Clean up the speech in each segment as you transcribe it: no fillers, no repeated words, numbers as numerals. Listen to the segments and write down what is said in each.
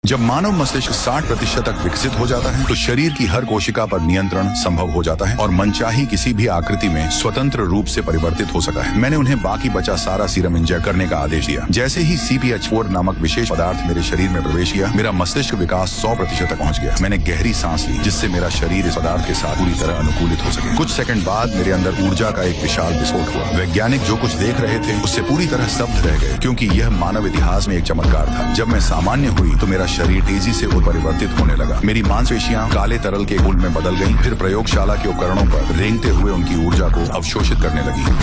जब मानव मस्तिष्क 60% तक विकसित हो जाता है तो शरीर की हर कोशिका पर नियंत्रण संभव हो जाता है और मनचाही किसी भी आकृति में स्वतंत्र रूप से परिवर्तित हो सका है। मैंने उन्हें बाकी बचा सारा सीरम इंजेक्ट करने का आदेश दिया। जैसे ही CPH4 नामक विशेष पदार्थ मेरे शरीर में प्रवेश किया, मेरा मस्तिष्क विकास 100% तक पहुंच गया। मैंने गहरी सांस ली जिससे मेरा शरीर इस पदार्थ के साथ पूरी तरह अनुकूलित हो सके। कुछ सेकंड बाद मेरे अंदर ऊर्जा का एक विशाल विस्फोट हुआ। वैज्ञानिक जो कुछ देख रहे थे उससे पूरी तरह स्तब्ध रह गए, क्योंकि यह मानव इतिहास में एक चमत्कार था। जब मैं सामान्य हुई तो मेरा शरीर तेजी से परिवर्तित होने लगा। मेरी मांसपेशियां काले तरल के घोल में बदल गईं, फिर प्रयोगशाला के उपकरणों पर रेंगते हुए उनकी ऊर्जा को अवशोषित करने लगी।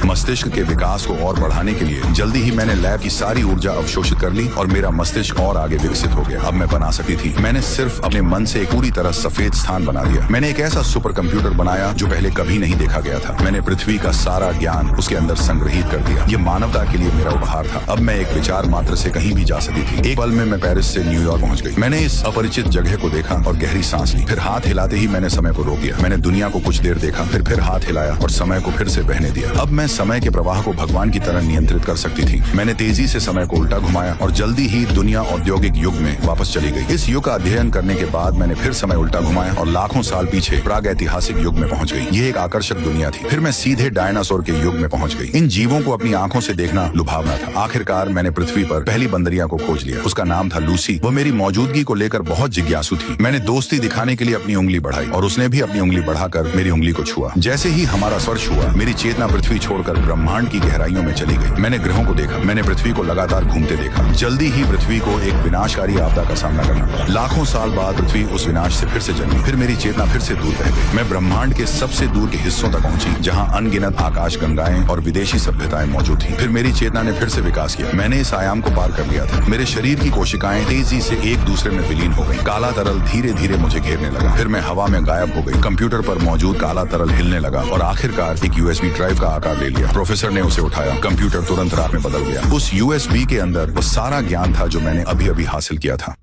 मस्तिष्क के विकास को और बढ़ाने के लिए जल्दी ही मैंने लैब की सारी ऊर्जा अवशोषित कर ली और मेरा मस्तिष्क और आगे विकसित हो गया। अब मैं बना सकती थी। मैंने सिर्फ अपने मन से एक पूरी तरह सफेद स्थान बना दिया। मैंने एक ऐसा सुपर कंप्यूटर बनाया जो पहले कभी नहीं देखा गया था। मैंने पृथ्वी का सारा ज्ञान उसके अंदर संग्रहित कर दिया। ये मानवता के लिए मेरा उपहार था। अब मैं एक विचार मात्र से कहीं भी जा सकती थी। एक पल में मैं पेरिस से न्यूयॉर्क पहुंच गई। मैंने इस अपरिचित जगह को देखा और गहरी सांस ली। फिर हाथ हिलाते ही मैंने समय को रोक दिया। मैंने दुनिया को कुछ देर देखा, फिर हाथ हिलाया और समय को फिर से बहने दिया। अब मैं समय के प्रवाह को भगवान की तरह नियंत्रित कर सकती थी। मैंने तेजी से समय को उल्टा घुमाया और जल्दी ही दुनिया औद्योगिक युग में वापस चली गई। इस युग का अध्ययन करने के बाद मैंने फिर समय उल्टा घुमाया और लाखों साल पीछे प्रागैतिहासिक युग में पहुंच गई। ये एक आकर्षक दुनिया थी। फिर मैं सीधे डायनासोर के युग में पहुंच गई। इन जीवों को अपनी आंखों से देखना लुभावना था। आखिरकार मैंने पृथ्वी पर पहली बंदरिया को खोज लिया। उसका नाम था लूसी। वो मेरी मौजूदगी को लेकर बहुत जिज्ञासु थी। मैंने दोस्ती दिखाने के लिए अपनी उंगली बढ़ाई और उसने भी अपनी उंगली बढ़ाकर मेरी उंगली को छुआ। जैसे ही हमारा स्पर्श हुआ, मेरी चेतना पृथ्वी छोड़कर ब्रह्मांड की गहराइयों में चली गई। मैंने ग्रहों को देखा। मैंने पृथ्वी को लगातार घूमते देखा। जल्दी ही पृथ्वी को एक विनाशकारी आपदा का सामना करना पड़ा। लाखों साल बाद पृथ्वी उस विनाश से फिर से जन्मी। फिर मेरी चेतना फिर से दूर रह गई। मैं ब्रह्मांड के सबसे दूर के हिस्सों तक पहुंची जहां अनगिनत आकाश गंगाएं और विदेशी सभ्यताएं मौजूद थीं। फिर मेरी चेतना ने फिर से विकास किया। मैंने इस आयाम को पार कर लिया था। मेरे शरीर की कोशिकाएं तेजी से एक दूसरे में विलीन हो गई। काला तरल धीरे धीरे मुझे घेरने लगा। फिर मैं हवा में गायब हो गई। कंप्यूटर पर मौजूद काला तरल हिलने लगा और आखिरकार एक USB ड्राइव का आकार ले लिया। प्रोफेसर ने उसे उठाया। कंप्यूटर तुरंत राख में बदल गया। उस USB के अंदर वो सारा ज्ञान था जो मैंने अभी अभी हासिल किया था।